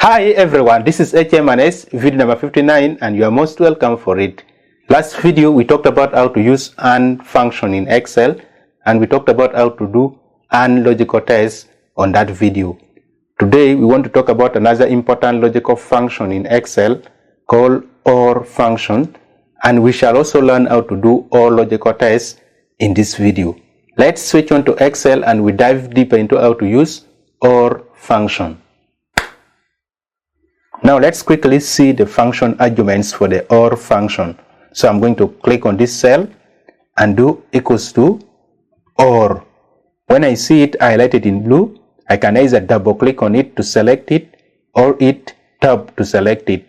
Hi everyone, this is HM&S video number 59 and you are most welcome for it. Last video we talked about how to use AND function in Excel and we talked about how to do AND logical tests on that video. Today we want to talk about another important logical function in Excel called OR function, and we shall also learn how to do OR logical tests in this video. Let's switch on to Excel and we dive deeper into how to use OR function. Now let's quickly see the function arguments for the OR function. So I'm going to click on this cell and do equals to OR. When I see it highlighted in blue, I can either double click on it to select it or hit tab to select it.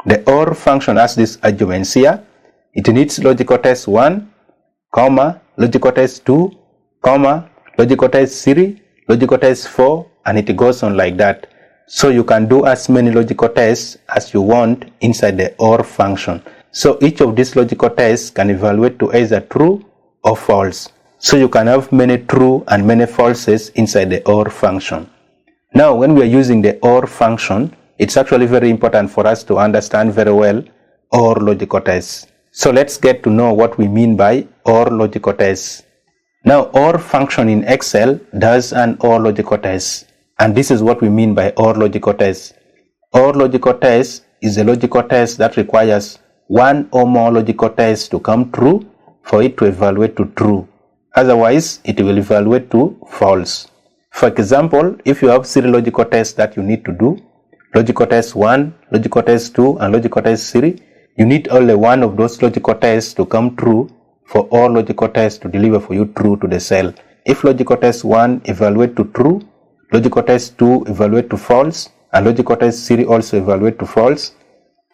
The OR function has these arguments here. It needs logical test 1, comma, logical test 2, comma, logical test 3, logical test 4, and it goes on like that. So you can do as many logical tests as you want inside the OR function. So each of these logical tests can evaluate to either true or false. So you can have many true and many falses inside the OR function. Now when we are using the OR function, it's actually very important for us to understand very well OR logical tests. So let's get to know what we mean by OR logical tests. Now OR function in Excel does an OR logical test. And this is what we mean by OR logical test. OR logical test is a logical test that requires one or more logical tests to come true for it to evaluate to true. Otherwise, it will evaluate to false. For example, if you have 3 logical tests that you need to do, logical test 1, logical test 2, and logical test 3, you need only one of those logical tests to come true for all logical tests to deliver for you true to the cell. If logical test 1 evaluate to true, logical test 2 evaluate to false, and logical test 3 also evaluate to false,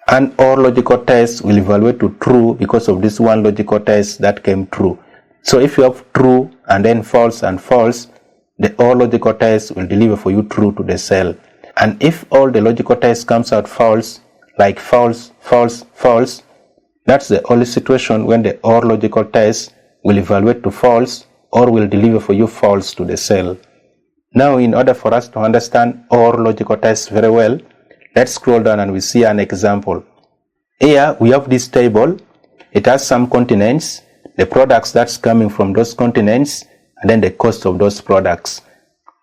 and all logical tests will evaluate to true because of this one logical test that came true. So if you have true and then false and false, the all logical tests will deliver for you true to the cell. And if all the logical tests comes out false, like false, false, false, that's the only situation when the all logical test will evaluate to false or will deliver for you false to the cell. Now, in order for us to understand OR logical tests very well, let's scroll down and we see an example. Here we have this table. It has some continents, the products that's coming from those continents, and then the cost of those products.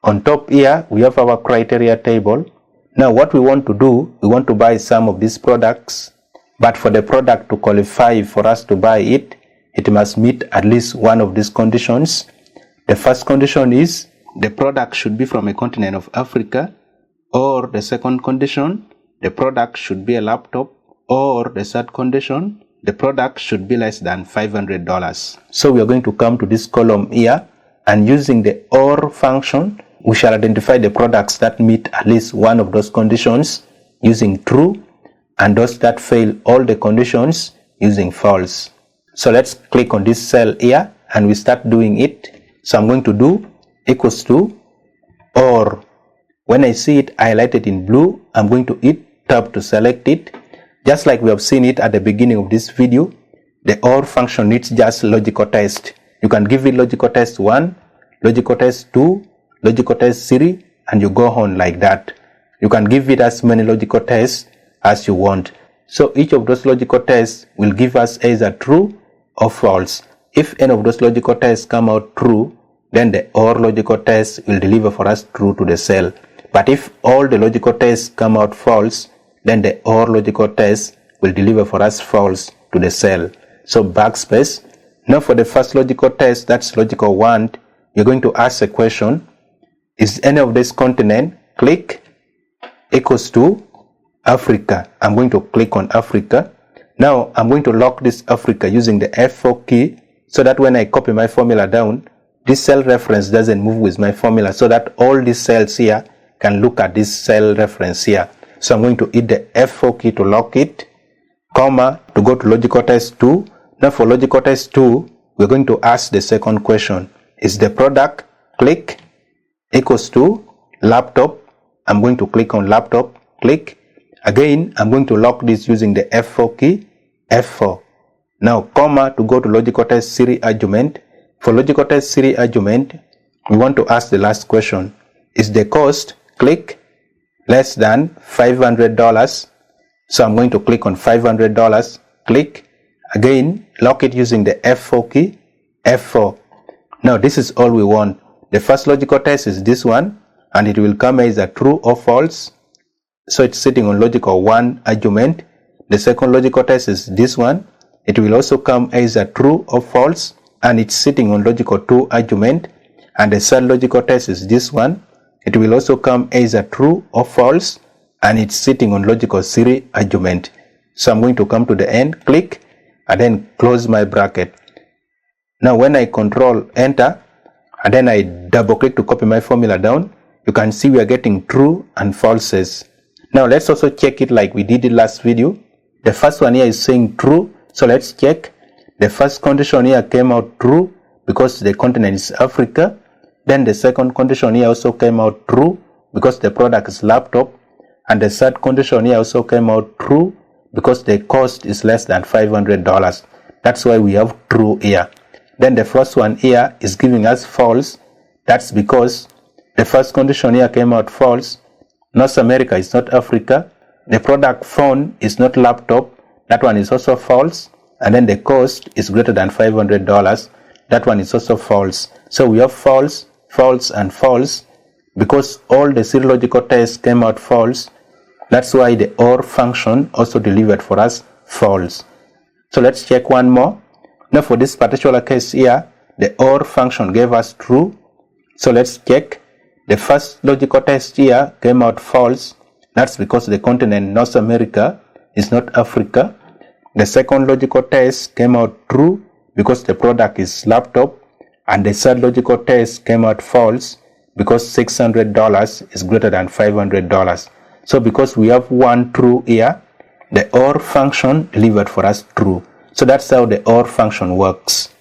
On top here, we have our criteria table. Now what we want to do, we want to buy some of these products, but for the product to qualify for us to buy it, it must meet at least one of these conditions. The first condition is the product should be from a continent of Africa, or the second condition, the product should be a laptop, or the third condition, the product should be less than $500. So we are going to come to this column here, and using the OR function, we shall identify the products that meet at least one of those conditions using true, and those that fail all the conditions using false. So let's click on this cell here, and we start doing it. So I'm going to do equals to OR. When I see it highlighted in blue, I'm going to hit tab to select it. Just like we have seen it at the beginning of this video, the OR function needs just logical test. You can give it logical test 1, logical test 2, logical test 3, and you go on like that. You can give it as many logical tests as you want. So each of those logical tests will give us either true or false. If any of those logical tests come out true, then the OR logical test will deliver for us true to the cell. But if all the logical tests come out false, then the OR logical test will deliver for us false to the cell. So backspace. Now for the first logical test, that's logical 1, you're going to ask a question. Is any of this continent, click, equals to Africa. I'm going to click on Africa. Now I'm going to lock this Africa using the F4 key so that when I copy my formula down, this cell reference doesn't move with my formula, so that all these cells here can look at this cell reference here. So I'm going to hit the F4 key to lock it, comma, to go to logical test 2. Now for logical test 2, we're going to ask the second question. Is the product, click, equals to laptop? I'm going to click on laptop, click. Again, I'm going to lock this using the F4 key, F4. Now, comma, to go to logical test 3 argument. For logical test 3 argument, we want to ask the last question. Is the cost, click, less than $500. So I'm going to click on $500, click, again, lock it using the F4 key, F4. Now this is all we want. The first logical test is this one, and it will come either true or false. So it's sitting on logical 1 argument. The second logical test is this one. It will also come either true or false, and it's sitting on logical 2 argument. And the third logical test is this one. It will also come either true or false, and it's sitting on logical 3 argument. So I'm going to come to the end, click, and then close my bracket. Now when I control enter, and then I double click to copy my formula down, you can see we are getting true and falses. Now let's also check it like we did it last video. The first one here is saying true, so let's check. The first condition here came out true because the continent is Africa. Then the second condition here also came out true because the product is laptop. And the third condition here also came out true because the cost is less than $500. That's why we have true here. Then the first one here is giving us false. That's because the first condition here came out false. North America is not Africa. The product phone is not laptop. That one is also false. And then the cost is greater than $500. That one is also false. So we have false, false, and false. Because all the 3 logical tests came out false, that's why the OR function also delivered for us false. So let's check one more. Now for this particular case here, the OR function gave us true. So let's check. The first logical test here came out false. That's because the continent North America is not Africa. The second logical test came out true because the product is laptop. And the third logical test came out false because $600 is greater than $500. So because we have one true here, the OR function delivered for us true. So that's how the OR function works.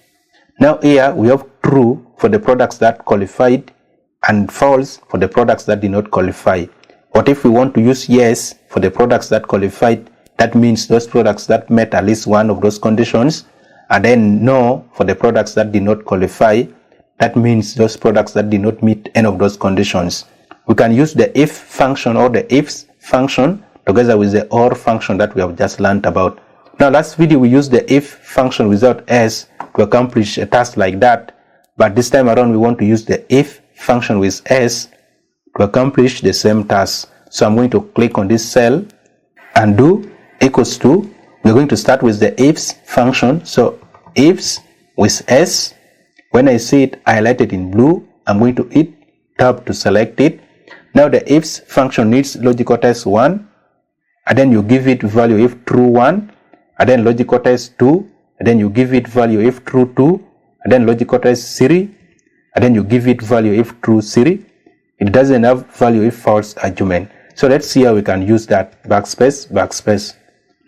Now here we have true for the products that qualified and false for the products that did not qualify. But if we want to use yes for the products that qualified, that means those products that met at least one of those conditions, and then no for the products that did not qualify. That means those products that did not meet any of those conditions. We can use the if function or the ifs function together with the OR function that we have just learned about. Now last video we used the if function without s to accomplish a task like that, but this time around we want to use the if function with s to accomplish the same task. So I'm going to click on this cell and do equals to, we're going to start with the ifs function. So ifs with s, when I see it highlighted in blue, I'm going to hit tab to select it. Now the ifs function needs logical test 1, and then you give it value if true 1, and then logical test 2, and then you give it value if true 2, and then logical test 3, and then you give it value if true 3. It doesn't have value if false argument. So let's see how we can use that. Backspace, backspace.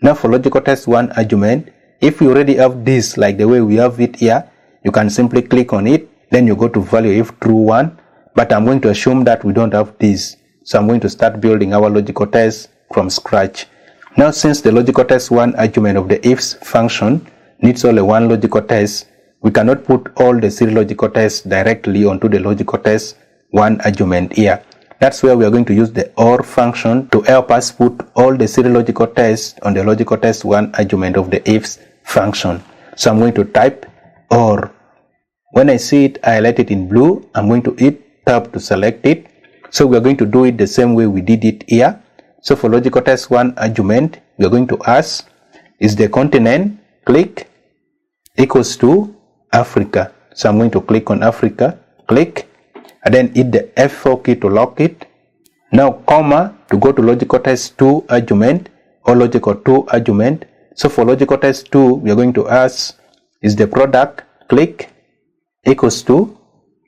Now for logical test 1 argument, if you already have this like the way we have it here, you can simply click on it, then you go to value if true 1, but I'm going to assume that we don't have this. So I'm going to start building our logical test from scratch. Now since the logical test 1 argument of the ifs function needs only one logical test, we cannot put all the 3 logical tests directly onto the logical test 1 argument here. That's where we are going to use the OR function to help us put all the 3 logical tests on the logical test 1 argument of the ifs function. So I'm going to type OR. When I see it highlighted in blue, I'm going to hit tab to select it. So we are going to do it the same way we did it here. So for logical test 1 argument, we are going to ask, is the continent, click, equals to Africa. So I'm going to click on Africa, click, and then hit the F4 key to lock it. Now comma to go to logical test 2 argument or logical 2 argument. So for logical test 2, we are going to ask, is the product, click, equals to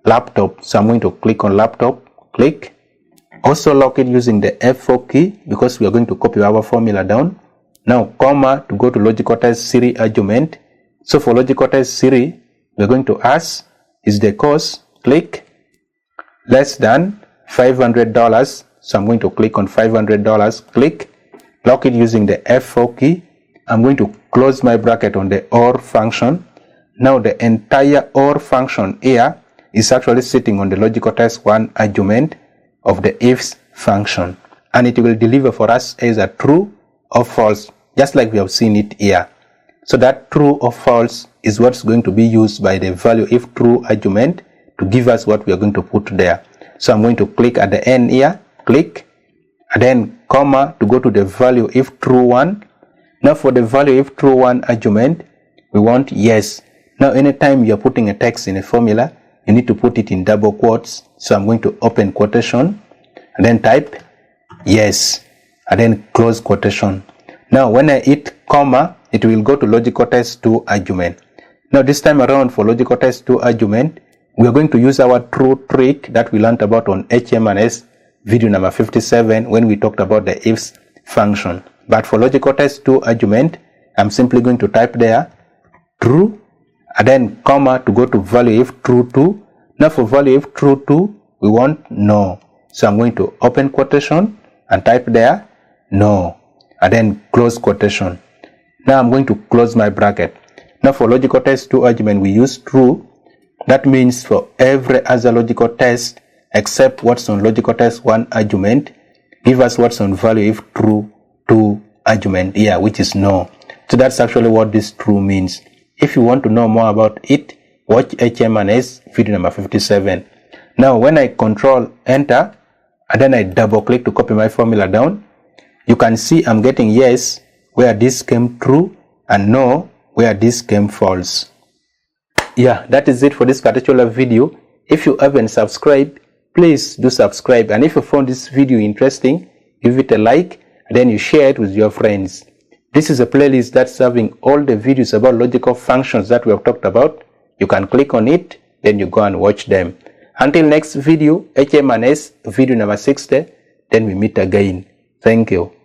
laptop. So I'm going to click on laptop, click. Also lock it using the F4 key because we are going to copy our formula down. Now comma to go to logical test 3 argument. So for logical test 3, we are going to ask, is the cost, click, less than $500. So I'm going to click on $500, click, lock it using the F4 key. I'm going to close my bracket on the OR function. Now the entire OR function here is actually sitting on the logical test 1 argument of the ifs function. and it will deliver for us either true or false, just like we have seen it here. So that true or false is what's going to be used by the value if true argument to give us what we are going to put there. So I'm going to click at the end here, click, and then comma to go to the value if true one. Now for the value if true one argument, we want yes. Now anytime you're putting a text in a formula, you need to put it in double quotes. So I'm going to open quotation and then type yes and then close quotation. Now when I hit comma, it will go to logical test 2 argument. Now this time around for logical test 2 argument, we are going to use our true trick that we learned about on HM&S video number 57 when we talked about the ifs function. But for logical test 2 argument, I'm simply going to type there true and then comma to go to value if true 2. Now for value if true 2, we want no. So I'm going to open quotation and type there no and then close quotation. Now I'm going to close my bracket. Now for logical test 2 argument, we use true. That means for every other logical test except what's on logical test 1 argument, give us what's on value if true 2 argument here, which is no. So that's actually what this true means. If you want to know more about it, watch HM&S video number 57. Now when I control enter and then I double click to copy my formula down, you can see I'm getting yes where this came true and no where this came false. Yeah, that is it for this particular video. If you haven't subscribed, please do subscribe, and if you found this video interesting, give it a like and then you share it with your friends. This is a playlist that's having all the videos about logical functions that we have talked about. You can click on it, then you go and watch them. Until next video, HM&S video number 60, then we meet again. Thank you.